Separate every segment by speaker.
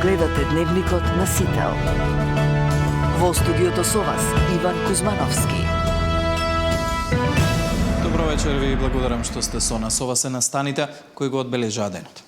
Speaker 1: Гледате дневникот на Сител. Во студиото со вас Иван Кузмановски.
Speaker 2: Добро вечер, ви благодарам што сте со нас. Ова се настаните кои го одбележаа денот.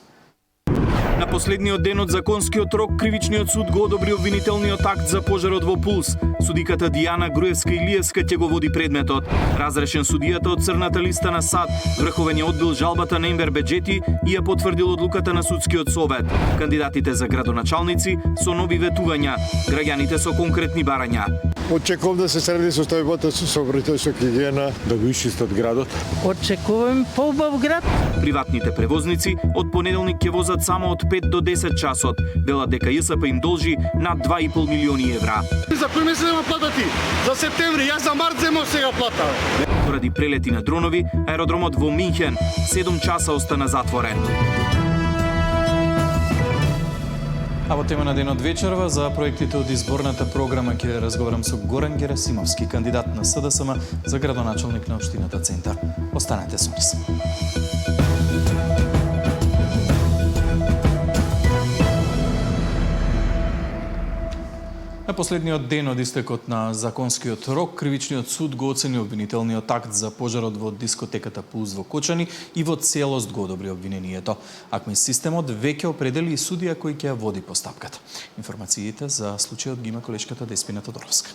Speaker 3: На последниот ден од законскиот рок, кривичниот суд го одобри обвинителниот акт за пожарот во Пулс. Судиката Дијана Груевска-Илиевска ќе го води предметот. Разрешен судијата од црната листа на САД, Врховен ја одбил жалбата на Енвер Беџети и ја потврдил одлуката на судскиот совет. Кандидатите за градоначалници со нови ветувања, граѓаните со конкретни барања.
Speaker 4: Очекувам да се среди состојбата со сообраќајска хигиена, да го исчистат градот.
Speaker 5: Очекувам поубав град.
Speaker 3: Приватните превозници од понеделник ќе возат само од 5 до 10 часот. Велат дека ЈСП им должи над 2,5 милиони евра.
Speaker 4: За кој месец нема плата ти? За септември, јас за март земав сега плата.
Speaker 3: Поради прелети на дронови, аеродромот во Минхен 7 часа остана затворен.
Speaker 2: А во тема на денот вечерва за проектите од изборната програма ќе разговарам со Горан Герасимовски, кандидат на СДСМ за градоначалник на општината Центар. Останете со нас. На последниот ден од истекот на законскиот рок, кривичниот суд го оцени обвинителниот акт за пожарот во дискотеката Пулс во Кочани и во целост го одобри обвинението. Акмин системот веќе определи и судија кој ќе ја води постапката. Информациите за случајот ги има колешката Деспина Тодоровска.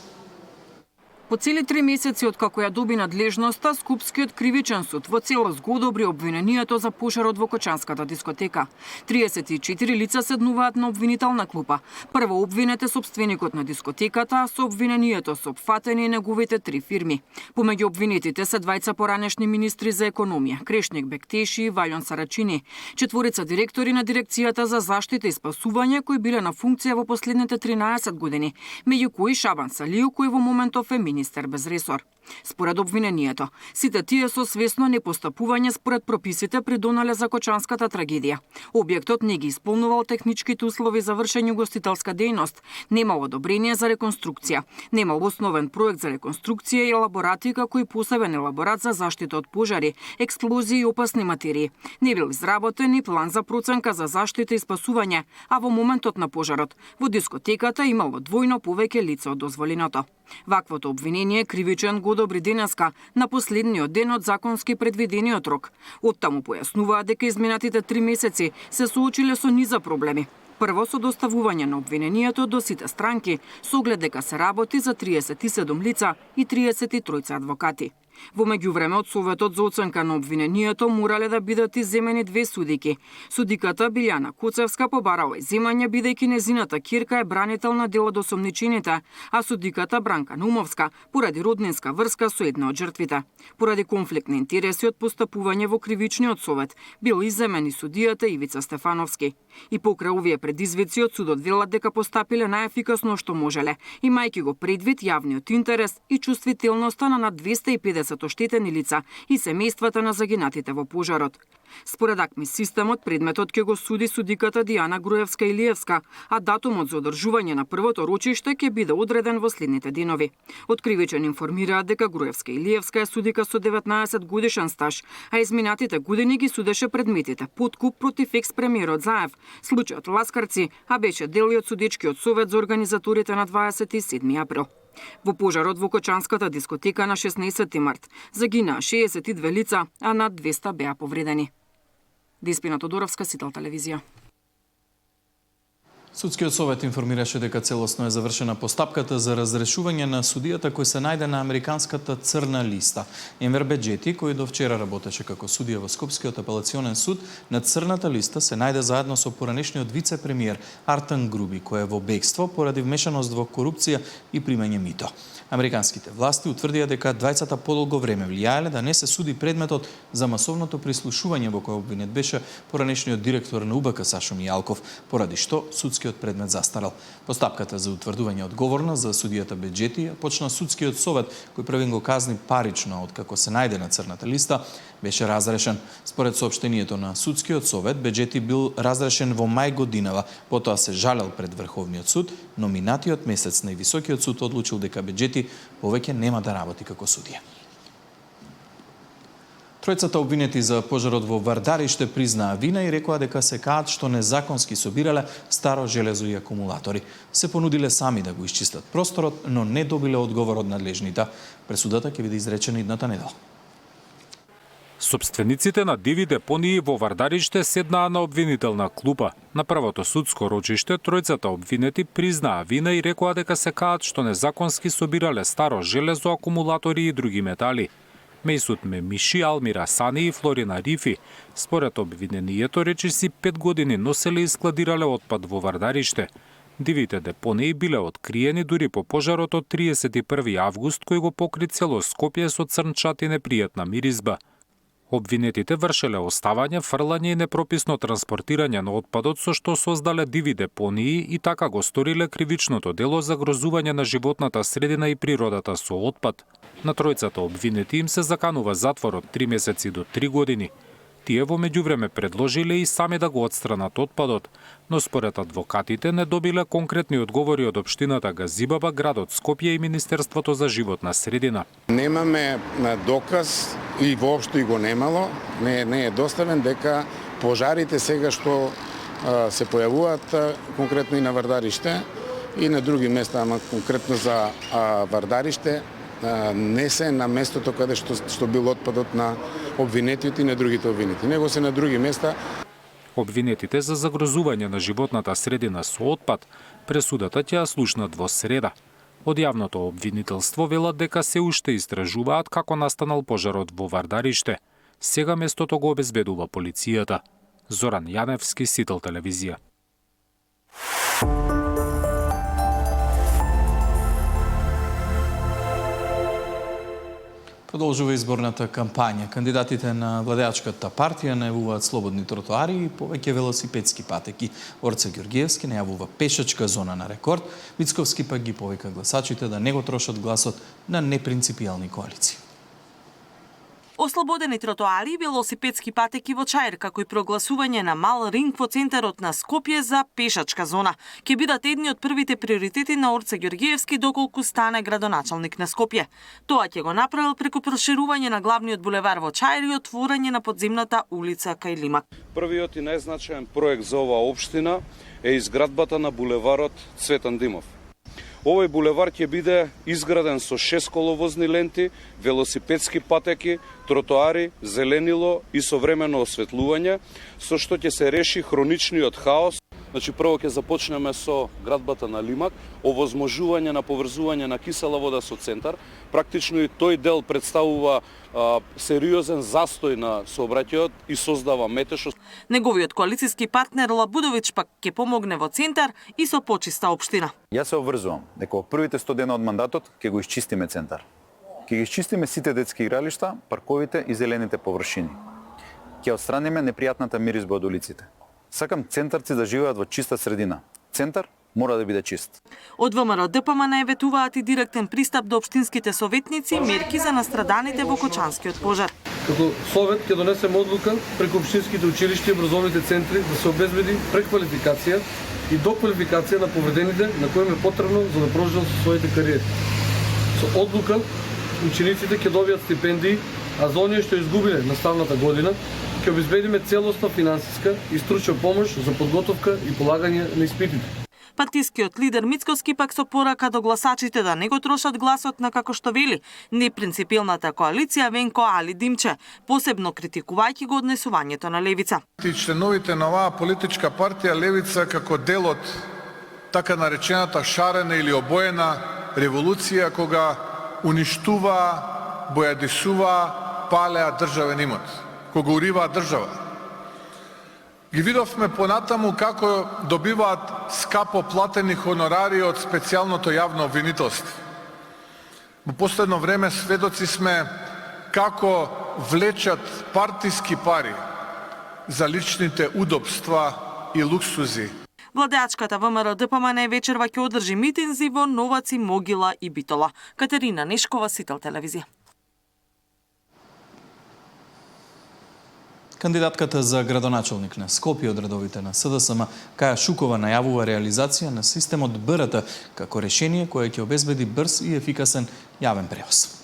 Speaker 6: По цели 3 месеци откако ја доби надлежноста, Скопскиот кривичен суд во целост го одобри обвинението за пожарот во Кочанската дискотека. 34 лица седнуваат на обвинителна клупа. Прво обвинет е сопственикот на дискотеката, а со обвинението се опфатени неговите 3 фирми. Помеѓу обвинетите се двајца поранешни министри за економија, Крешник Бектеши и Валјон Сарачини, 4 директори на дирекцијата за заштита и спасување кои биле на функција во последните 13 години, меѓу кои Шабан Салију кој во моментов е министер без ресор. Според обвинението, сите тие со свесно непостапување според прописите придонале за Кочанската трагедија. Објектот не ги исполнувал техничките услови за вршење угостителска дејност, немал одобрение за реконструкција, немал основен проект за реконструкција и елаборати како и посебен елаборат за заштита од пожари, експлозии и опасни материи. Не бил изработен и план за проценка за заштита и спасување, а во моментот на пожарот во дискотеката имало двојно повеќе лица од дозволеното. Ваквото обвинение кривичен го одобри денеска на последниот ден од законски предвидениот рок. Оттаму појаснуваа дека изминатите 3 месеци се соочиле со низа проблеми. Прво со доставување на обвинението до сите странки, со оглед дека се работи за 37 лица и 33 адвокати. Во меѓувреме од Советот за оценка на обвинението морале да бидат изземени 2 судики. Судиката Билјана Коцевска побарала изземање бидејќи незината ќерка е бранител на дел од осомничените, а судиката Бранка Наумовска поради роднинска врска со една од жртвите. Поради конфликт на интереси од постапување во кривичниот совет бил изземен и судијата Ивица Стефановски. И покрај овие предизвици од судот велат дека постапиле најефикасно што можеле, имајќи го предвид јавниот интерес и чувствителноста на над 250 оштетени лица и семејствата на загинатите во пожарот. Според АКМИ системот, предметот ќе го суди судиката Дијана Груевска-Илиевска, а датумот за одржување на првото рочиште ќе биде одреден во следните денови. Откривичен информираат дека Груевска-Илиевска е судика со 19 годишен стаж, а изминатите години ги судеше предметите подкуп против екс-премиерот Заев, случајот Ласкарци, а беше дел и од судечкиот совет за организаторите на 27 април. Во пожарот во Кочанската дискотека на 16 март загинаа 62 лица, а над 200 беа повредени. Деспина Тодоровска, Сител телевизија.
Speaker 2: Судскиот совет информираше дека целосно е завршена постапката за разрешување на судијата кој се најде на американската црна листа. Енвер Беџети, кој до вчера работеше како судија во Скопскиот апелационен суд, на црната листа се најде заедно со поранешниот вице-премиер Артан Груби, кој е во бегство поради вмешаност во корупција и примање мито. Американските власти утврдија дека двајцата подолго време влијаеле да не се суди предметот за масовното прислушување во кој обвинет беше поранешниот директор на УБК Сашо Мијалков, поради што судскиот предмет застарал. Постапката за утврдување одговорна за судијата Беџети почна судскиот совет, кој првен го казни парично откако се најде на црната листа, беше разрешен. Според соопштението на судскиот совет, Беџети бил разрешен во мај годинава, потоа се жалел пред Врховниот суд, но минатиот месец највисокиот суд одлучил дека Беџети повеќе нема да работи како судија. Тројцата обвинети за пожарот во Вардариште признаа вина и рекоа дека се каат што незаконски собирале старо железо и акумулатори. Се понудиле сами да го исчистат просторот, но не добиле одговор од надлежните. Пресудата ќе биде изречена идната недела.
Speaker 7: Собствениците на диви депонии во Вардариште седнаа на обвинителна клупа. На првото судско рочиште тројцата обвинети признаа вина и рекоа дека се каат што незаконски собирале старо железо, акумулатори и други метали. Мејсут Мемиши, Алмира Сани и Флорина Рифи, според обвинението, речиси 5 години носеле и складирале отпад во Вардариште. Дивите депонии биле откриени дури по пожарот од 31 август кој го покри цело Скопје со црнчат и непријатна миризба. Обвинетите вршеле оставање, фрлање и непрописно транспортирање на отпадот со што создале диви депонии и така го сториле кривичното дело за грозување на животната средина и природата со отпад. На тројцата обвинети им се заканува затвор од 3 месеци до 3 години. Тие во меѓувреме предложиле и сами да го отстранат отпадот, но според адвокатите не добиле конкретни одговори од општината Газибаба, градот Скопје и Министерството за животна средина.
Speaker 8: Немаме доказ и воопшто и го немало, не е доставен дека пожарите сега што се појавуваат конкретно и на Вардариште и на други места, ама конкретно за Вардариште, не се на местото каде што бил отпадот на обвинетите и на другите обвинети. Него се на други места.
Speaker 7: Обвинетите за загрозување на животната средина со отпад пресудата ќе ја слушнат во среда. Од јавното обвинителство велат дека се уште истражуваат како настанал пожарот во Вардариште. Сега местото го обезбедува полицијата. Зоран Јаневски, Сител телевизија.
Speaker 2: Продолжува изборната кампања. Кандидатите на владеачката партија најавуваат слободни тротоари и повеќе велосипедски патеки. Орце Ѓорѓиевски најавува пешачка зона на рекорд. Мицковски пак ги повика гласачите да не го трошат гласот на непринципијални коалиции.
Speaker 9: Ослободени тротоари и велосипедски патеки во Чаир, како и прогласување на мал ринг во центарот на Скопје за пешачка зона, ќе бидат едни од првите приоритети на Орце Ѓорѓиевски доколку стане градоначалник на Скопје. Тоа ќе го направил преку проширување на главниот булевар во Чаир и отворање на подземната улица кај Лимак.
Speaker 10: Првиот и најзначаен проект за оваа општина е изградбата на булеварот Цветан Димов. Овој булевар ќе биде изграден со 6 коловозни ленти, велосипедски патеки, тротоари, зеленило и современо осветлување, со што ќе се реши хроничниот хаос. Значи, прво ќе започнеме со градбата на Лимак, овозможување на поврзување на кисела вода со центар. Практично и тој дел представува сериозен застој на сообраќајот и создава метеж.
Speaker 9: Неговиот коалициски партнер Лабудович пак ќе помогне во центар и со почиста општина.
Speaker 11: Јас се обврзувам дека во првите 100 дена од мандатот ќе го исчистиме центар. Ќе ги исчистиме сите детски игралишта, парковите и зелените површини. Ќе отстраниме непријатната миризба од улиците. Сакам центарци да живеат во чиста средина. Центар мора да биде чист.
Speaker 9: Од ВМРО ДПМН ветуваат и директен пристап до општинските советници и мерки за настраданите во Кочанскиот пожар.
Speaker 12: Како совет ќе донесеме одлука преку општинските училишта и образовните центри да се обезбеди преквалификација и доквалификација на поведените на кои им е потребно за да продолжат со своите кариери. Со одлука учениците ќе добијат стипендии, а за оние што изгубиле наставната година ќе обезбедиме целосна финансиска и стручна помош за подготовка и полагање на испитите.
Speaker 9: Партискиот лидер Мицковски пак со порака до гласачите да не го трошат гласот на, како што вели, непринципилната коалиција Венко Али Димче, посебно критикувајќи го однесувањето на левица.
Speaker 13: Членовите на оваа политичка партија Левица како дел од така наречената шарена или обоена револуција кога уништува, бојадисува, палеа државен имот, кога уриваа држава. Ги видовме понатаму како добиваат скапо платени хонорари од специјалното јавно обвинителство. Во последно време сведоци сме како влечат партиски пари за личните удобства и луксузи.
Speaker 9: Владеачката ВМРО ДПМН вечерва ќе одржи митинзи во Новаци, Могила и Битола. Катерина Нешкова, Сител телевизија.
Speaker 2: Кандидатката за градоначалник на Скопје од редовите на СДСМ Каја Шукова најавува реализација на системот БРТ како решение кое ќе обезбеди брз и ефикасен јавен превоз.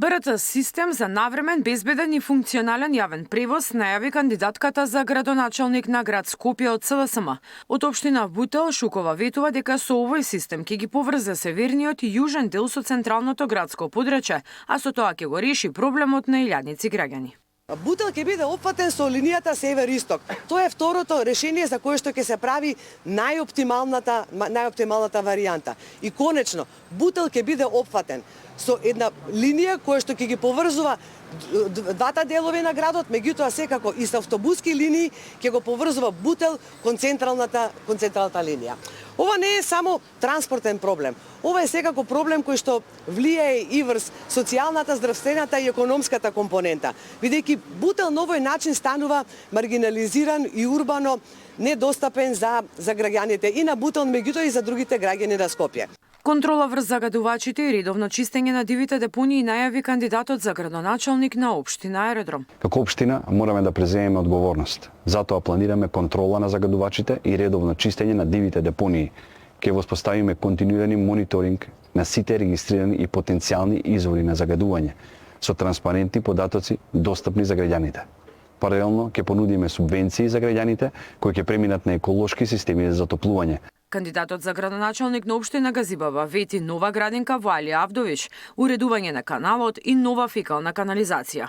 Speaker 14: БРТ систем за навремен, безбеден и функционален јавен превоз најави кандидатката за градоначалник на град Скопје од СДСМ. Од општина Бутел Шукова ветува дека со овој систем ќе ги поврзе северниот и јужен дел со централното градско подрачје, а со тоа ќе го реши проблемот на илјадници граѓани.
Speaker 15: Бутел ќе биде опфатен со линијата север-исток. Тоа е второто решение за кое што ќе се прави најоптималната варијанта. И конечно, Бутел ќе биде опфатен со една линија која што ќе ги поврзува двата делови на градот, меѓутоа секако и со автобуски линии ќе го поврзува Бутел кон централната линија. Ова не е само транспортен проблем. Ова е секако проблем кој што влијае и врз социјалната, здравствената и економската компонента, бидејќи Бутел на овој начин станува маргинализиран и урбано недостапен за граѓаните и на Бутел, меѓутоа и за другите граѓани на Скопје.
Speaker 14: Контрола врз загадувачите и редовно чистење на дивите депонии најави кандидатот за градоначалник на општина Аеродром.
Speaker 16: Како општина мораме да преземеме одговорност. Затоа планираме контрола на загадувачите и редовно чистење на дивите депонии. Ќе воспоставиме континуирани мониторинг на сите регистрирани и потенцијални извори на загадување со транспарентни податоци достапни за граѓаните. Паралелно ќе понудиме субвенции за граѓаните кои ќе преминат на еколошки системи за затоплување.
Speaker 14: Кандидатот за градоначалник на општина Газибава вети нова градинка во Алија Авдович, уредување на каналот и нова фекална канализација.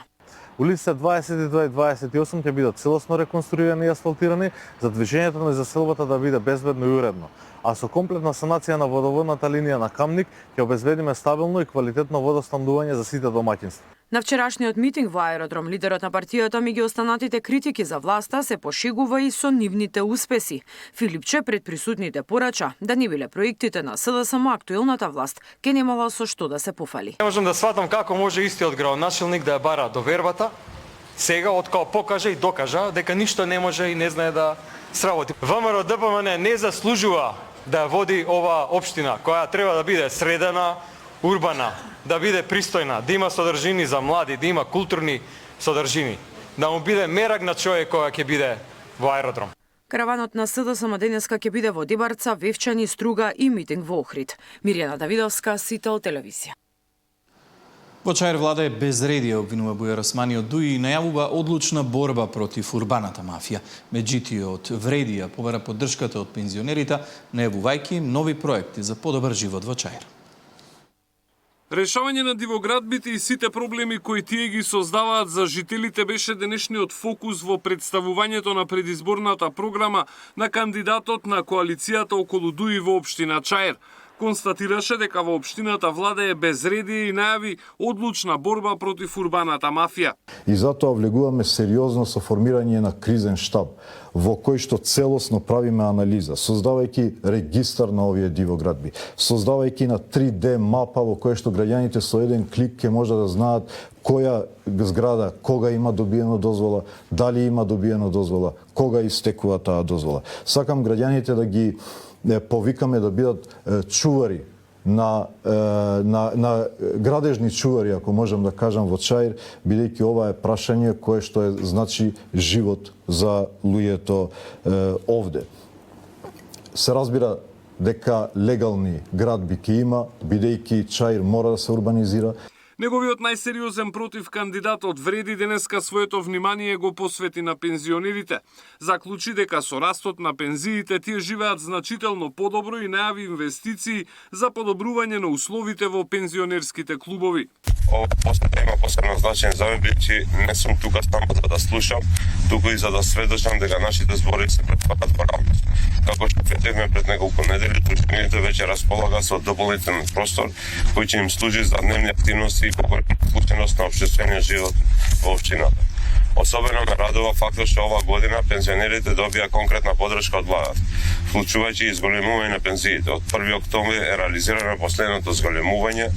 Speaker 17: Улиците 22 и 28 ќе бидат целосно реконструирани и асфалтирани за движењето на заселбата да биде безбедно и уредно. А со комплетна санација на водоводната линија на Камник ќе обезбедиме стабилно и квалитетно водоснабдување за сите домаќинства.
Speaker 14: На вчерашниот митинг во Аеродром, лидерот на партијата меѓу останатите критики за власта се пошегува и со нивните успеси. Филипче пред присутните порача да не биле проектите на СДСМ актуелната власт ке немала со што да се пофали.
Speaker 18: Не можам да сватам како може истиот градоначалник да ја бара довербата, сега откако покажа и докажа дека ништо не може и не знае да сработи. ВМРО ДПМН не заслужува да води ова општина која треба да биде средена, урбана, да биде пристојна, да има содржини за млади, да има културни содржини, да му биде мерак на човек која ќе биде во Аеродром.
Speaker 14: Караванот на СДСМ денеска ќе биде во Дибарца, Вевчани, Струга и митинг во Охрид. Мирјана Давидовска, Сител телевизија.
Speaker 2: Во Чаир влада е безредие, обвинува Бујар Османи од ДУИ и најавува одлучна борба против урбаната мафија. Меѓутоа вреди ја побара поддршката од пензионерите, најавувајќи им нови проекти за подобар живот во Чаир.
Speaker 19: Решавање на дивоградбите и сите проблеми кои тие ги создаваат за жителите беше денешниот фокус во представувањето на предизборната програма на кандидатот на коалицијата околу ДУИ во општина Чаир. Констатираше дека во општината влада е безредие и најави одлучна борба против урбаната мафија.
Speaker 20: И затоа влегуваме сериозно со формирање на кризен штаб, во кој што целосно правиме анализа, создавајќи регистар на овие дивоградби, создавајќи на 3D мапа во која што граѓаните со еден клик ќе може да знаат која зграда, кога има добиено дозвола, дали има добиено дозвола, кога истекува таа дозвола. Сакам граѓаните да ги повикаме да бидат чувари на градежни чувари, ако можам да кажам, во Чаир, бидејќи ова е прашање кое што е значи живот за луѓето овде. Се разбира дека легални градби ќе има, бидејќи Чаир мора да се урбанизира.
Speaker 19: Неговиот најсериозен против кандидатот вреди денеска своето внимание го посвети на пензионерите. Заклучи дека со растот на пензиите тие живеат значително подобро и најави инвестиции за подобрување на условите во пензионерските клубови.
Speaker 21: Ова има посебно значење за мене, бидејќи не сум тука само за да слушам, туку и за да сведочам дека нашите збори се претварат во реалност. Како што претекме пред неколку недели, општините веќе располага со дополнителен простор кој ќе им служи за дневни активности и поголема вклученост на општествениот живот во општината. Особено ме радува фактот што ова година пензионерите добија конкретна поддршка од владата, вклучувајќи и зголемување на пензиите. Од 1 октомври е реализирано последното зголемување,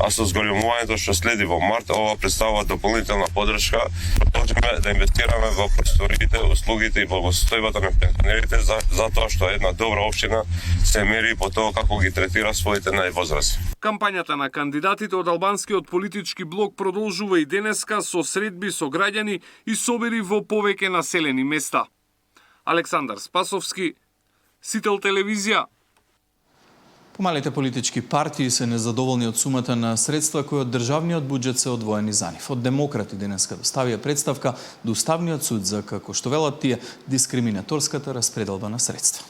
Speaker 21: а со зголемувањето што следи во март, ова представува дополнителна поддршка. Продолжиме да инвестираме во просториите, услугите и благосостојбата на пензионерите, затоа што една добра општина се мери по тоа како ги третира своите највозрасни.
Speaker 19: Кампањата на кандидатите од албанскиот политички блок продолжува и денеска со средби со граѓани и собери во повеќе населени места. Александар Спасовски, Сител телевизија.
Speaker 2: Помалите политички партии се незадоволни од сумата на средства кои од државниот буџет се одвоени за нив. Од Демократи денеска доставија представка до Уставниот суд за, како што велат тие, дискриминаторската распределба на средства.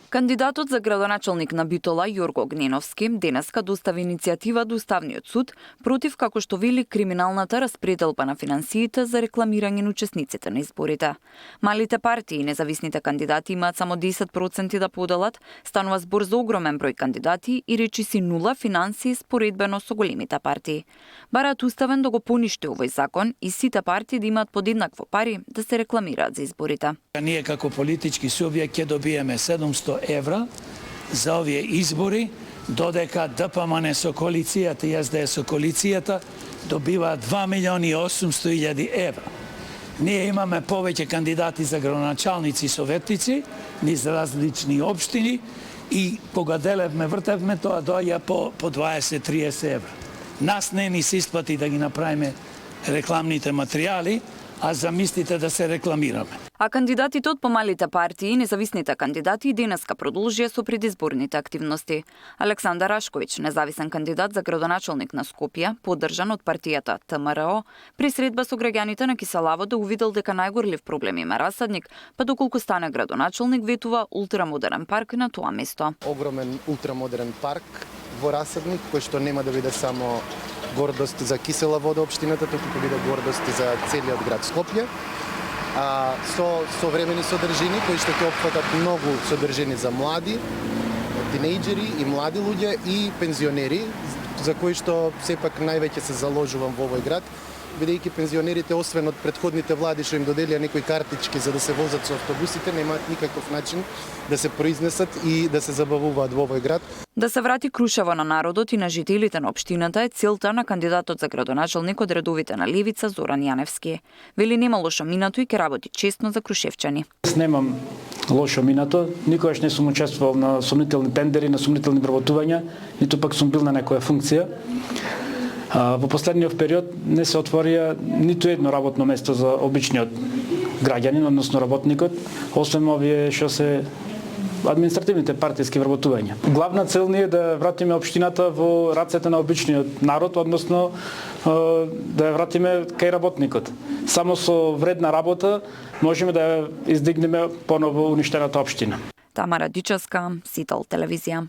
Speaker 1: Кандидатот за градоначалник на Битола, Јорго Гненовски, денеска достави иницијатива до Уставниот суд против, како што вели, криминалната распределба на финансиите за рекламирање на учесниците на изборите. Малите партии и независните кандидати имаат само 10% да поделат, станува збор за огромен број кандидати и речиси нула финансии споредбено со големите партии. Бараат уставен да го поништи овој закон и сите партии да имаат подеднакво пари да се рекламираат за изборите.
Speaker 22: Ние како политички субјект ќе добиеме 700 евра за овие избори, додека ДПМН со коалицијата и СДС со коалицијата добива 2.800.000 евра. Ние имаме повеќе кандидати за градоначалници и советници низ различни општини и кога делевме, вртевме, тоа доаѓа по 20-30 евра. Нас не ни се исплати да ги направиме рекламните материјали, а замислите да се рекламираме.
Speaker 1: А кандидатите од помалите партии и независните кандидати денеска продолжија со предизборните активности. Александар Рашковиќ, независен кандидат за градоначалник на Скопје, поддржан од партијата ТМРО, при средба со граѓаните на Киселаво да увидел дека најгорлив проблем има расадник, па доколку стане градоначалник ветува ултрамодерен парк на тоа место.
Speaker 23: Огромен ултрамодерен парк во Расадник, кој што нема да биде само гордост за Киселаво општината, туку ќе биде гордост за целиот град Скопје. Со современи содржини кои што ќе опфатат многу содржини за млади, тинејџери и млади луѓе и пензионери, за кои што сепак највеќе се заложувам во овој град, бидејќи пензионерите, освен од предходните влади што им доделија некои картички за да се возат со автобусите, немаат никаков начин да се произнесат и да се забавуваат во овој град.
Speaker 1: Да се врати Крушево на народот и на жителите на општината е целта на кандидатот за градоначалник од редовите на Левица Зоран Јаневски. Вели нема лошо минато и ќе работи честно за крушевчани.
Speaker 22: Немам лошо минато, никогаш не сум учествувал на сомнителни тендери, на сомнителни вработувања, ниту пак сум бил на некоја функција. Во последниот период не се отворија ниту едно работно место за обичниот граѓанин, односно работникот, освен овие што се административните партиски вработувања. Главна цел ни е да вратиме општината во рацете на обичниот народ, односно да ја вратиме кај работникот. Само со вредна работа можеме да ја издигнеме поново уништената општина.
Speaker 1: Тамара Дичевска, Сител телевизија.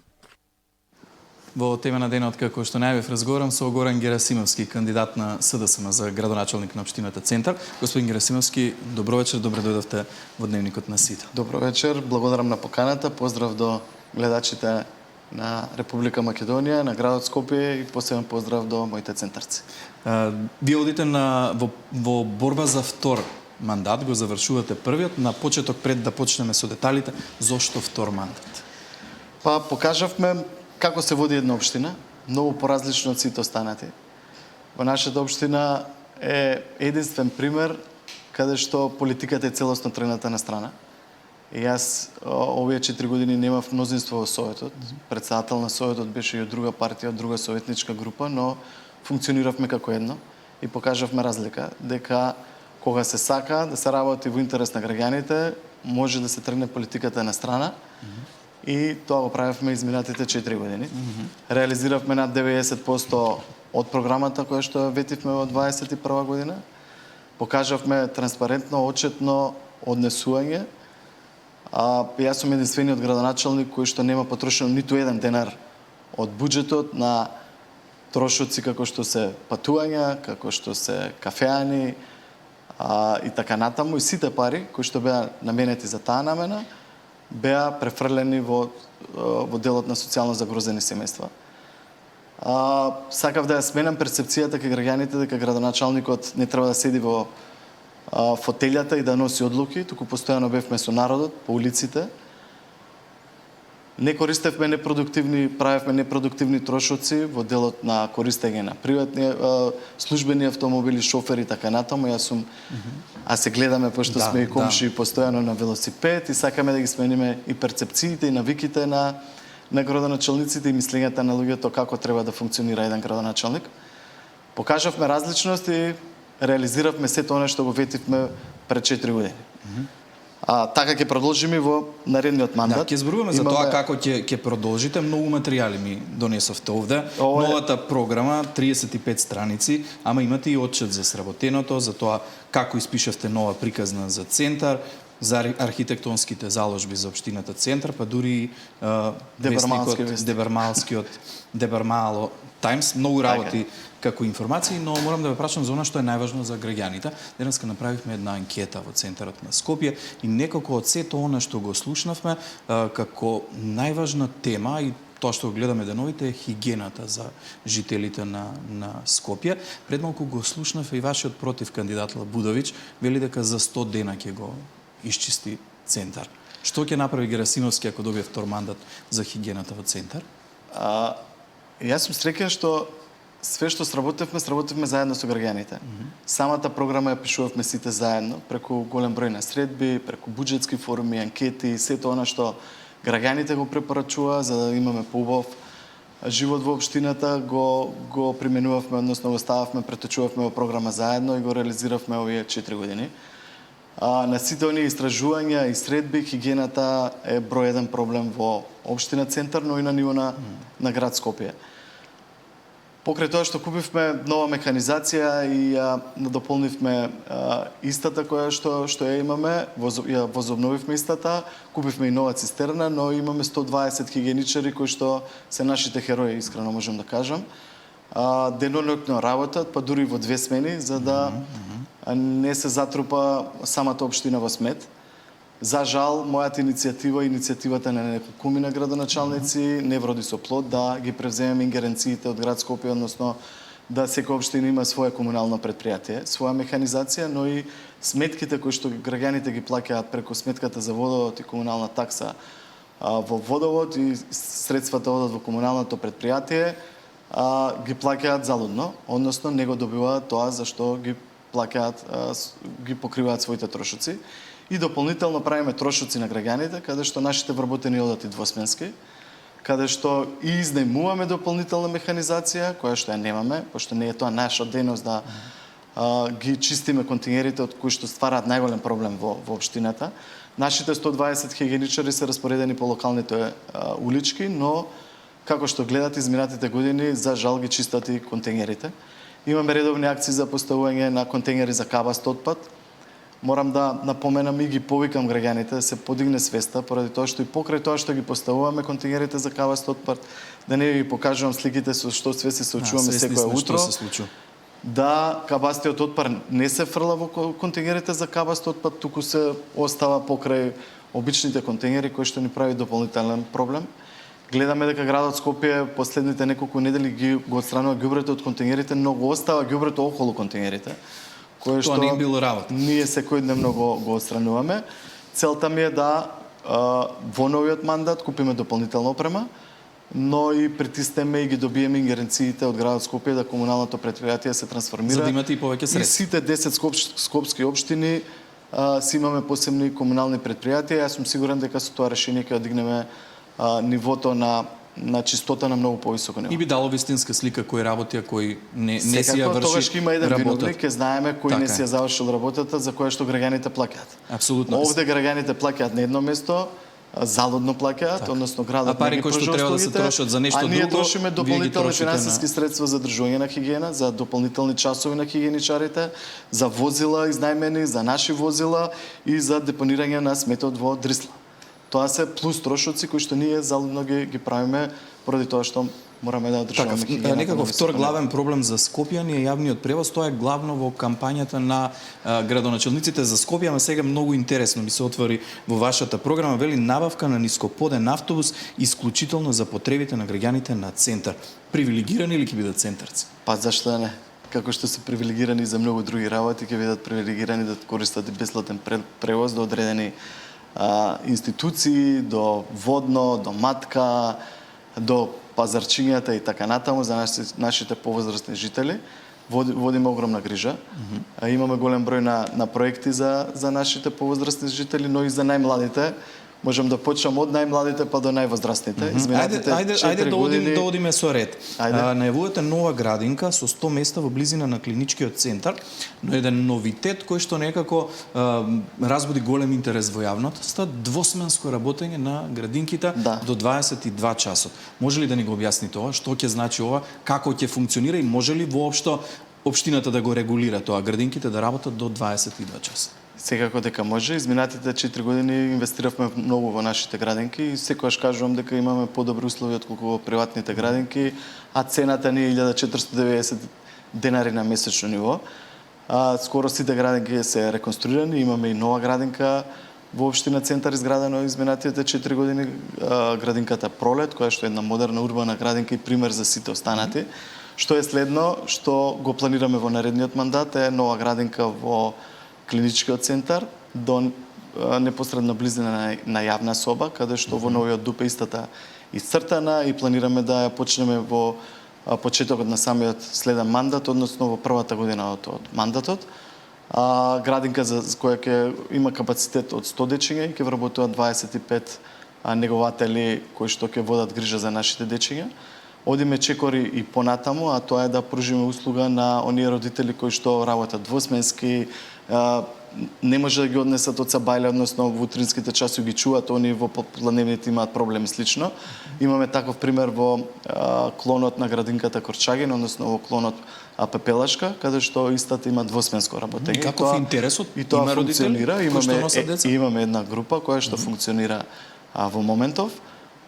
Speaker 2: Во тема на денот, како што најавив, разговарам со Горан Герасимовски, кандидат на СДСМ за градоначалник на општината Центар. Господин Герасимовски, добро вечер, добре дојдовте во дневникот на Сител.
Speaker 24: Добро вечер, благодарам на поканата, поздрав до гледачите на Република Македонија, на градот Скопје и посебен поздрав до моите центарци.
Speaker 2: Вие одите во борба за втор мандат, го завршувате првиот, на почеток пред да почнеме со деталите, зошто втор мандат?
Speaker 24: Па покажавме како се води една општина, многу поразлично од сите останати. Во нашата општина е единствен пример каде што политиката е целосно тргната на страна. И јас овие 4 години немав мнозинство во Советот. Председател на Советот беше и од друга партија, од друга советничка група, но функциониравме како едно и покажавме разлика, дека кога се сака да се работи во интерес на граѓаните, може да се тргне политиката на страна. И тоа го правевме изминатите 4 години. Реализиравме над 90% од програмата која што ветивме во 21 година. Покажавме транспарентно, отчетно однесување. Јас сум единствениот градоначалник кој што нема потрошено ниту еден денар од буџетот на трошоци како што се патувања, како што се кафеани и така натаму. И сите пари кои што беа наменети за таа намена беа префрлени во делот на социјално загрозени семејства. Сакав да ја сменам перцепцијата кај граѓаните дека градоначалникот не треба да седи во фотелјата и да носи одлуки, туку постојано бевме со народот по улиците. Не користевме непродуктивни, правевме непродуктивни трошоци во делот на користење на приватни службени автомобили, шофери и така натаму. А се гледаме пошто сме и комши постојано на велосипед и сакаме да ги смениме и перцепциите и навиките на градоначалниците и мислењата на луѓето како треба да функционира еден градоначалник. Покажавме различност и реализиравме сето она што го ветивме пред 4 години. Така ќе продолжиме во наредниот мандат.
Speaker 2: Да, ќе зборуваме за тоа како ќе продолжите. Многу материјали ми донесовте овде. Новата програма 35 страници, ама имате и отчет за сработеното, за тоа како испишавте нова приказна за центар, за архитектонските заложби за општината Центар, па дури Дебармало Таймс, многу работи како информации, но морам да ве прашам за она што е најважно за граѓаните. Денеска направивме една анкета во центарот на Скопје и некако од сето она што го слушнавме како најважна тема и тоа што го гледаме деновите е хигиената за жителите на Скопје. Пред малку го слушнав и вашиот против кандидат Лабудовиќ, вели дека за 100 дена ќе го исчисти Центар. Што ќе направи Герасимовски ако добие втор мандат за хигиената во Центар?
Speaker 24: Јас сум среќен што све што сработевме заедно со граѓаните. Самата програма ја пишувавме сите заедно, преку голем број на средби, преку буџетски форуми, анкети, сето она што граѓаните го препорачува за да имаме поубав живот во општината, го применувавме, односно го стававме, преточувавме во програма заедно и го реализиравме овие 4 години. На сите оние истражувања и средби, хигиената е број еден проблем во општина Центар, но и на ниво на град Скопје. Покрај тоа што купивме нова механизација и ја надополнивме истата која што ја имаме, ја возобновивме истата, купивме и нова цистерна, но имаме 120 хигиеничари кои што се нашите херои, искрено можам да кажам. Деноноќно работат, па дури во 2 смени, за да не се затрупа самата општина во смет. За жал, мојата иницијатива, иницијативата на неколкуми на градоначалници не вроди со плод да ги превземеме ингеренциите од град Скопје, односно да секоја општина има своја комунално предпријатие, своја механизација, но и сметките кои што граѓаните ги плаќаат преку сметката за водовод и комунална такса во водовод и средствата одат во комуналното предпријатие, ги плаќаат залудно, односно не го добиваат тоа за што ги плаќаат, ги покриваат своите трошоци. И дополнително правиме трошоци на граѓаните, каде што нашите вработени одат и двосменски, каде што и изнајмуваме дополнителна механизација, која што ја немаме, пошто не е тоа наша дејност да ги чистиме контингерите од кои што ствараат најголем проблем во општината. Нашите 120 хигиеничари се распоредени по локалните улички, но како што гледате изминатите години, за жал ги чистат и контингерите. Имаме редовни акции за поставување на контейнери за кабаст отпад. Морам да напоменам и ги повикам граѓаните да се подигне свеста, поради тоа што и покрај тоа што ги поставуваме контейнерите за кабаст отпад, да не ви покажувам сликите со што све се соочуваме секое утро. Да кабастиот отпад не се фрла во контейнерите за кабаст отпад, туку се остава покрај обичните контейнери кои што ни прави дополнителен проблем. Гледаме дека градот Скопје последните неколку недели го отстранува ѓубрето од контейнерите, но го остава ѓубрето околу контейнерите. Кое што
Speaker 2: не било работа.
Speaker 24: Ние секојдневно го отстрануваме. Целта ми е да во новиот мандат купиме дополнителна опрема, но и притиснеме и ги добиеме ингеренциите од градот Скопје да комуналното предпријатие се трансформира.
Speaker 2: За да имате и повеќе средства.
Speaker 24: И сите 10 скопски општини си имаме посебни комунални предпријатија. Јас сум сигурен дека со тоа решение ќе одигнеме нивото на чистота на многу повисоко ниво.
Speaker 2: И би дало вистинска слика кој работи, а кој не си ја врши.
Speaker 24: Тогаш има еден виновник, ќе знаеме кој не си ја завршил работата за која што граѓаните плаќаат.
Speaker 2: Апсолутно.
Speaker 24: Овде граѓаните плаќаат на едно место, залудно плаќаат, односно градот
Speaker 2: не ги пружа услугите, треба да се трошат за нешто друго.
Speaker 24: А ние трошиме дополнителни финансиски средства за држување на хигиена, за дополнителни часови на хигиеничарите, за возила изнајмени, за наши возила и за депонирање на сметот во Дрисла. Тоа се плюс трошоци кои што ние залудно ги правиме поради тоа што мораме да одржуваме хигиената.
Speaker 2: Некаков втор главен проблем за Скопје е јавниот превоз, тоа е главно во кампањата на градоначалниците за Скопје, ама сега многу интересно ми се отвори во вашата програма, вели набавка на нископоден автобус исклучително за потребите на граѓаните на Центар. Привилегирани или ќе бидат центарци?
Speaker 24: Па зашто да не? Како што се привилегирани за многу други работи, ќе бидат привилегирани да користат бесплатен превоз до одредени институции, до водно, до матка, до пазарчињата и така натаму за нашите повозрастни жители. Водиме огромна грижа. Имаме голем број на проекти за нашите повозрастни жители, но и за најмладите, Можам да почнам од најмладите па до највозрастните.
Speaker 2: Ајде да одиме со ред. Најавувате нова градинка со 100 места во близина на клиничкиот центар, но еден новитет кој што некако разбуди голем интерес во јавноста, двосменско работење на градинките до 22 часот. Може ли да ни го објасните ова? Што ќе значи ова? Како ќе функционира и може ли воопшто општината да го регулира тоа, градинките да работат до 22 часа?
Speaker 24: Секако дека може. Изминатите 4 години инвестиравме многу во нашите градинки и секогаш кажувам дека имаме подобри услови отколку во приватните градинки, а цената ни е 1490 денари на месечно ниво. Скоро сите градинки се реконструирани, имаме и нова градинка во општина Центар изградено изминатите 4 години, градинката Пролет, која што е една модерна урбана градинка и пример за сите останати. Што е следно, што го планираме во наредниот мандат е нова градинка во клиничкиот центар до непосредно близина на јавна соба, каде што во новиот ДУП истата исцртана и планираме да ја почнеме во почетокот на самиот следен мандат, односно во првата година од мандатот. Градинка за која ќе има капацитет од 100 дечиња и ќе вработуваат 25 негователи кои што ќе водат грижа за нашите дечиња. Одиме чекори и понатаму, а тоа е да пружиме услуга на оние родители кои што работат двосменски, не може да ги однесат од сабајле, односно во утринските часови ги чуваат, они во попладневните имаат проблеми слично. Имаме таков пример во клонот на градинката Корчагин, односно во клонот Пепелашка, каде што истата има двосменско работење.
Speaker 2: И каков интересот има родители?
Speaker 24: Имаме една група која што функционира во моментов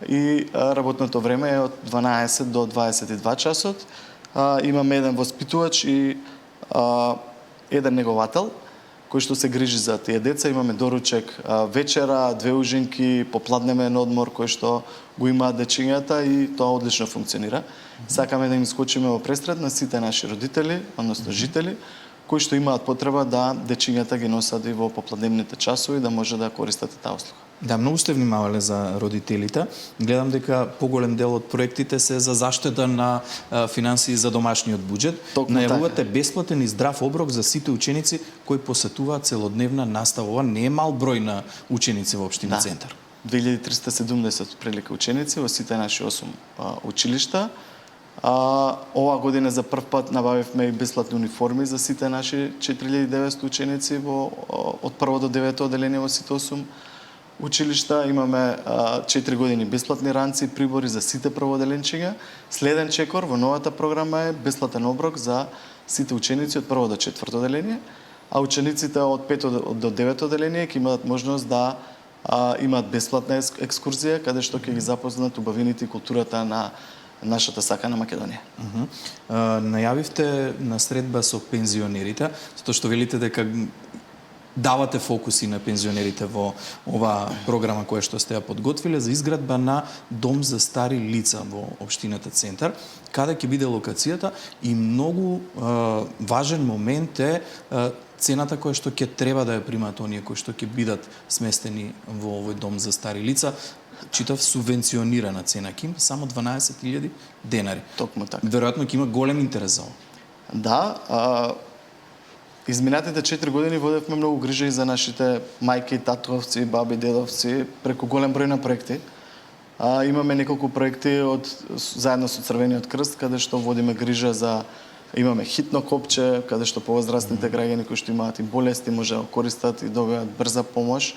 Speaker 24: и работното време е од 12 до 22 часот. Имаме еден воспитувач и еден неговател кој што се грижи за тие деца. Имаме доручек вечера, 2 ужинки, попладнемен одмор кој што го имаат дечињата и тоа одлично функционира. Сакаме да им скочиме во престред на сите наши родители, односно жители, кои што имаат потреба да дечињата ги носат и во попладневните часови да може да користат таа услуга.
Speaker 2: Да, многу сте внимавале за родителите. Гледам дека поголем дел од проектите се за заштита на финансии за домашниот буџет. Најавувате бесплатен и здрав оброк за сите ученици кои посетуваат целодневна настава. Ова не е мал број на ученици во општина Центар.
Speaker 24: 2370 прилика ученици во сите наши 8 училишта. Ова година за прв пат набавивме и бесплатни униформи за сите наши 4900 ученици од прво до 9 оделение во сите 8 училишта. Имаме 4 години бесплатни ранци и прибори за сите прводеленчиња. Следен чекор во новата програма е бесплатен оброк за сите ученици од прво до 4 оделение, а учениците од 5 до 9 оделение ќе имаат можност да имаат бесплатна екскурзија каде што ќе ги запознат убавините и културата на нашата сакана Македонија.
Speaker 2: Најавивте на средба со пензионерите, затоа што велите дека давате фокуси на пензионерите во ова програма која што сте ја подготвиле за изградба на дом за стари лица во општината Центар, каде ќе биде локацијата и многу важен момент е цената која што ќе треба да ја примаат оние кои што ќе бидат сместени во овој дом за стари лица. Читав субвенционирана цена, ќе има само 12.000 денари.
Speaker 24: Токму така.
Speaker 2: Веројатно ќе има голем интерес за ова.
Speaker 24: Да, изминатите 4 години водевме многу грижа и за нашите мајки, татковци, баби, дедовци, преку голем број на проекти. Имаме неколку проекти заедно со Црвениот крст, каде што водиме грижа за... Имаме хитно копче, каде што повозрастните граѓани кои што имаат и болести може да користат и добиваат брза помош.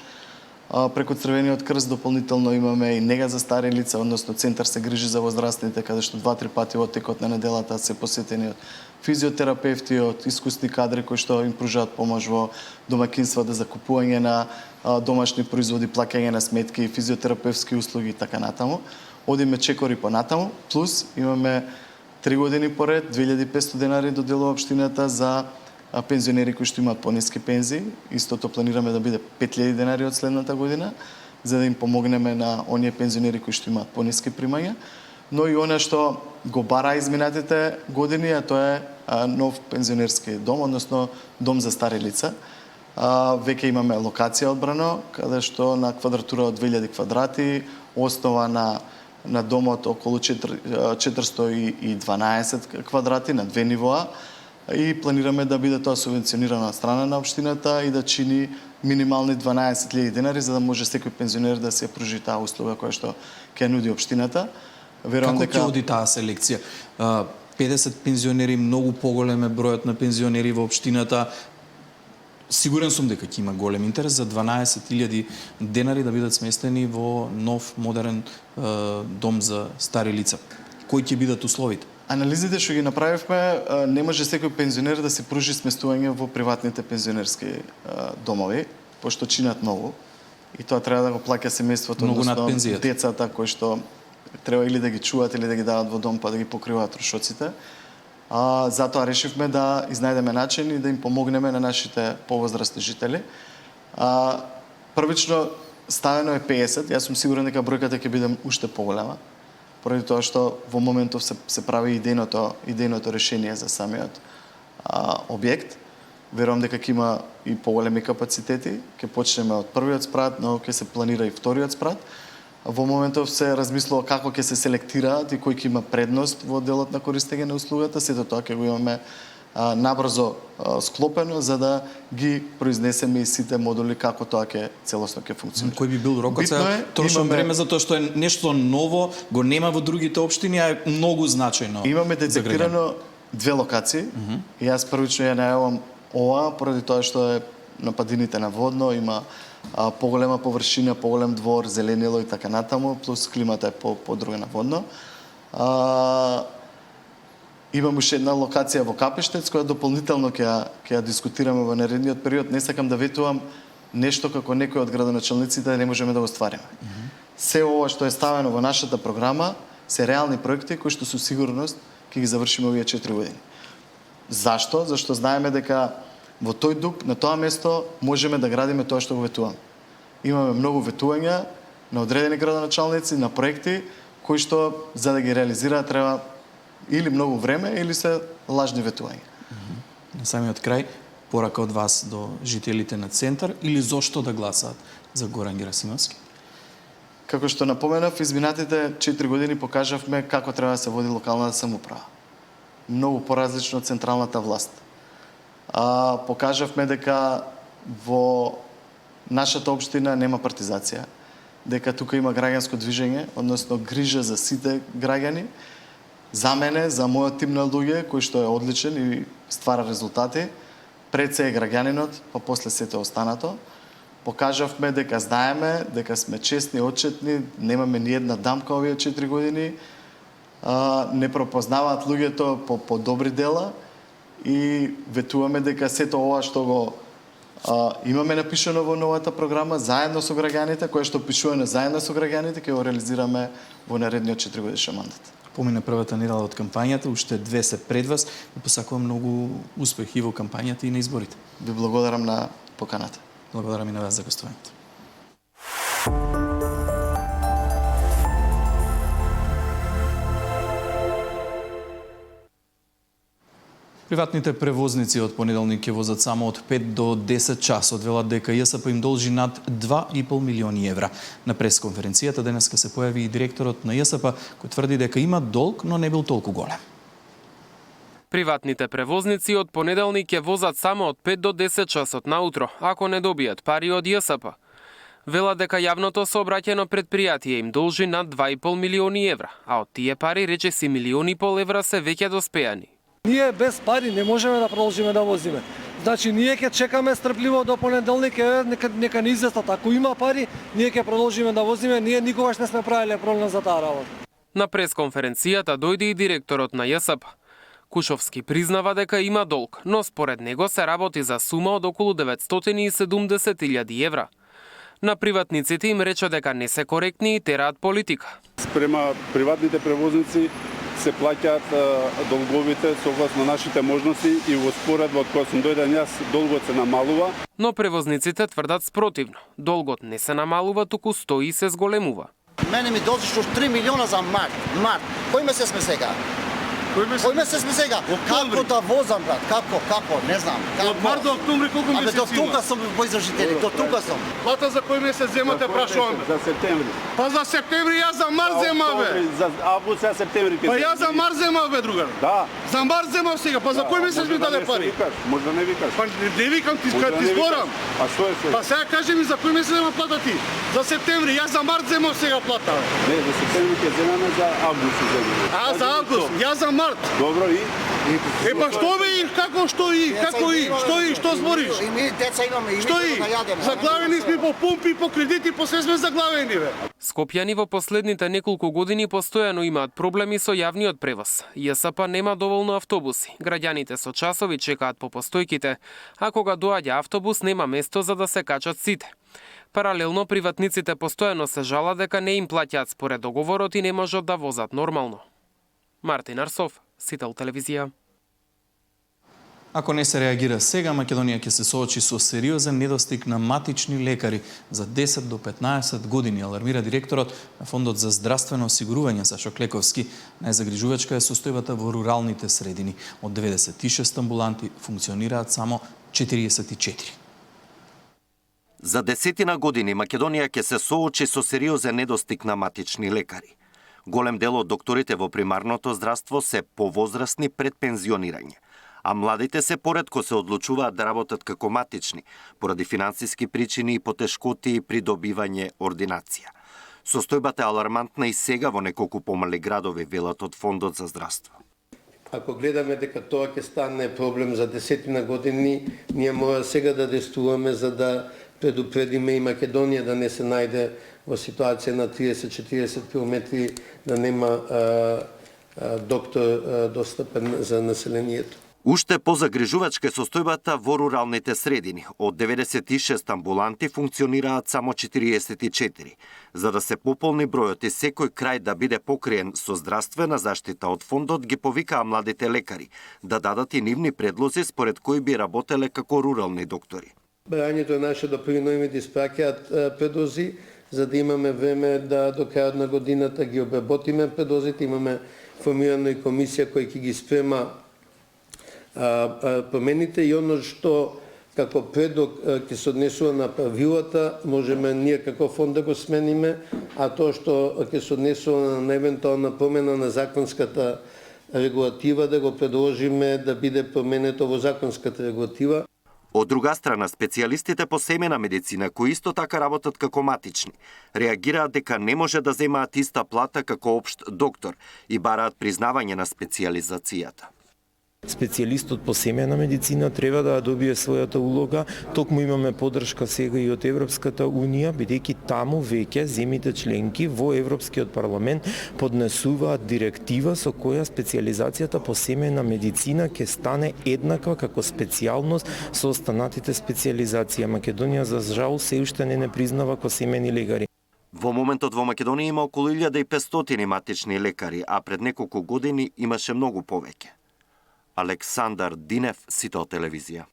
Speaker 24: Преку Црвениот крст дополнително имаме и нега за стари лица, односно Центар се грижи за возрастните, каде што 2-3 пати во текот на неделата се посетени од физиотерапевти, од искусни кадри кои што им пружаат помош во домаќинствата за купување на домашни производи, плаќање на сметки, физиотерапевски услуги и така натаму. Одиме чекори понатаму, плюс имаме 3 години поред 2500 денари доделува општината за пензионери кои што имаат пониски пензии. Истото планираме да биде 5000 денари од следната година, за да им помогнеме на оние пензионери кои што имаат пониски примања. Но и она што го бара изминатите години, а тоа е нов пензионерски дом, односно дом за стари лица. Веќе имаме локација одбрано, каде што на квадратура од 2000 квадрати, основа на домот околу 412 квадрати на 2 нивоа. и планираме да биде тоа субвенционирано од страна на општината и да чини минимални 12.000 денари за да може секој пензионер да се пружи таа услуга која што ќе нуди општината.
Speaker 2: Верувам дека ќе оди таа селекција? 50 пензионери, многу поголем е бројот на пензионери во општината. Сигурен сум дека ќе има голем интерес за 12.000 денари да бидат сместени во нов модерен дом за стари лица. Кои ќе бидат условите?
Speaker 24: Анализите што ги направивме, не може секој пензионер да се пружи сместување во приватните пензионерски домови, пошто чинат многу. И тоа треба да го плаќа семејството, односно децата кои што треба или да ги чуваат или да ги дават во дом па да ги покриваат трошоците. Затоа решивме да изнајдеме начин и да им помогнеме на нашите повозрастни жители. Првично ставено е 50, јас сум сигурен дека бројката ќе биде уште поголема, поради тоа што во моментов се прави идејното решение за самиот објект. Верувам дека ќе има и поголеми капацитети, ќе почнеме од првиот спрат, но ќе се планира и вториот спрат. Во моментов се размислува како ќе се селектираат и кој ќе има предност во делот на користење на услугата, сето тоа ќе го имаме набрзо склопено за да ги произнесеме и сите модули како тоа ќе целосно ќе функционира.
Speaker 2: Кој би бил рокот? Трошам време за тоа што е нешто ново, го нема во другите општини, а е многу значајно.
Speaker 24: Имаме детектирано 2 локации. И јас првично ја најавам ова поради тоа што е на падините на Водно, има поголема површина, поголем двор, зеленило и така натаму, плюс климата е подруга на Водно. Имам уште една локација во Капештец, која дополнително ќе ја дискутираме во наредниот период. Не сакам да ветувам нешто како некој од градоначалниците да не можеме да го ствариме. Се ова што е ставено во нашата програма се реални проекти кои што со сигурност ќе ги завршиме овие 4 години. Зашто? Зашто знаеме дека во тој дупк, на тоа место, можеме да градиме тоа што го ветуваме. Имаме многу ветувања на одредени градоначалници, на проекти, кои што за да ги реализираат треба или многу време, или се лажни ветувања.
Speaker 2: На самиот крај, порака од вас до жителите на Центар или зошто да гласаат за Горан Герасимовски?
Speaker 24: Како што напоменав, изминатите 4 години покажавме како треба да се води локалната самоуправа. Многу поразлично од централната власт. Покажавме дека во нашата општина нема партизација, дека тука има граѓанско движење, односно грижа за сите граѓани, за мене, за мојот тим на луѓе, кој што е одличен и ствара резултати, пред се е граѓанинот, па после сето останато. Покажавме дека знаеме, дека сме честни, отчетни, немаме ни една дамка овие 4 години, не пропознаваат луѓето по добри дела и ветуваме дека сето ова што го имаме напишано во новата програма заедно со граѓаните, кое што пишуваме заедно со граѓаните, ќе го реализираме во наредниот 4 годишен мандат.
Speaker 2: Помина првата недела од кампањата, уште 2 се пред вас. Ви посакувам многу успех и во кампањата и на изборите.
Speaker 24: Ви благодарам на поканата.
Speaker 2: Благодарам и на вас за гостувањето. Приватните превозници од понеделник ќе возат само од 5 до 10 часот. Велат дека ЈСП им должи над 2,5 милиони евра. На пресконференцијата денеска се појави и директорот на ЈСП, кој тврди дека има долг, но не бил толку голем.
Speaker 3: Приватните превозници од понеделник ќе возат само од 5 до 10 часот наутро, ако не добијат пари од ЈСП. Велат дека јавното сообраќајно предпријатие им должи над 2,5 милиони евра, а од тие пари речиси 1,5 милиони евра се веќе доспејани.
Speaker 4: Ние без пари не можеме да продолжиме да возиме. Значи, ние ќе чекаме стрпливо до понеделник, нека не известат. Ако има пари, ние ќе продолжиме да возиме. Ние никогаш не сме правиле проблем за таа работа.
Speaker 3: На пресконференцијата дојде и директорот на ЈСП. Кушовски признава дека има долг, но според него се работи за сума од околу 970.000 евра. На приватниците им рече дека не се коректни и тераат политика.
Speaker 5: Спрема приватните превозници се плаќаат долговите согласно нашите можности и во споредба од која сум дојден јас, долгот се намалува.
Speaker 3: Но превозниците тврдат спротивно. Долгот не се намалува, туку стои и се зголемува.
Speaker 6: Мене ми должиш 3 милиона за март. Кој месец сме сега?
Speaker 12: Кој месец сме сега?
Speaker 6: Како да возам, брат? Како? Не знам.
Speaker 12: Од март до октомври колку месеци?
Speaker 6: До тука сум во издржители, до тука сум.
Speaker 12: Плата за кој месец земате, прашувам?
Speaker 5: За септември.
Speaker 12: Па за септември јас за март земав, бе.
Speaker 5: За август, за септември.
Speaker 12: Па јас за март земав, бе, другар.
Speaker 5: Да.
Speaker 12: За март земав сега, па за кој месец ми даде пари?
Speaker 5: Може да не викаш.
Speaker 12: Па не викам, ти зборам.
Speaker 5: А што е сега?
Speaker 12: Па сега кажи ми за кој месец нема плата ти? За септември, јас за март земав сега плата.
Speaker 5: Не, за септември ќе земаме, за август ќе земаме.
Speaker 12: А, за август, јас за март.
Speaker 5: Добро и?
Speaker 12: Па што бе и како што и? Како и? Што збориш?
Speaker 6: И ми деца имаме, и ми
Speaker 12: Што и?
Speaker 6: да јадеме.
Speaker 12: Заглавени сме по пумпи, по кредити, по све сме заглавени, бе.
Speaker 3: Скопјани во последните неколку години постојано имаат проблеми со јавниот превоз. ЈСП нема доволно автобуси. Граѓаните со часови чекаат по постојките, а кога доаѓа автобус нема место за да се качат сите. Паралелно, приватниците постојано се жалат дека не им плаќаат според договорот и не можат да возат нормално. Мартин Арсов, Сител телевизија.
Speaker 2: Ако не се реагира сега, Македонија ќе се соочи со сериозен недостиг на матични лекари за 10 до 15 години, алармира директорот на Фондот за здравствено осигурување Сашо Клековски. Најзагрижувачка е состојбата во руралните средини. Од 96 амбуланти функционираат само 44.
Speaker 7: За 10 години Македонија ќе се соочи со сериозен недостиг на матични лекари. Голем дел од докторите во примарното здравство се повозрасни пред пензионирање, а младите се поретко се одлучуваат да работат како матични, поради финансиски причини и потешкоти при добивање ординација. Состојбата е алармантна и сега во неколку помали градови, велат од Фондот за здравство.
Speaker 8: Ако гледаме дека тоа ќе стане проблем за 10 години, ние мора сега да действуваме за да предупредиме и Македонија да не се најде во ситуација на 30-40 километри да нема доктор достапен за населението.
Speaker 7: Уште позагрижувачка е состојбата во руралните средини. Од 96 амбуланти функционираат само 44. За да се пополни бројот и секој крај да биде покриен со здравствена заштита од фондот, ги повикаа младите лекари да дадат и нивни предлози според кои би работеле како рурални доктори.
Speaker 8: Брањето наше до 1 ноември да испраќаат предлози, за да имаме време да до крајот на годината ги обработиме предлозите. Имаме формирана и комисија која ќе ги спрема промените и оно што како предлог ќе се однесува на правилата, можеме ние како фонд да го смениме, а тоа што ќе се однесува на евентуална промена на законската регулатива да го предложиме да биде променето во законската регулатива.
Speaker 7: Од друга страна, специјалистите по семена медицина, кои исто така работат како матични, реагираат дека не може да земаат иста плата како општ доктор и бараат признавање на специјализацијата.
Speaker 10: Специјалистот по семена медицина треба да добие својата улога. Токму имаме поддршка сега и од Европската Унија, бидејќи таму веќе земите членки во Европскиот парламент поднесуваат директива со која специјализацијата по семена медицина ќе стане еднаква како специјалност со останатите специјализација. Македонија за жал се уште не признава ко семени лекари.
Speaker 7: Во моментот во Македонија има околу 1500 матични лекари, а пред неколку години имаше многу повеќе. Александар Динев, Сител телевизија.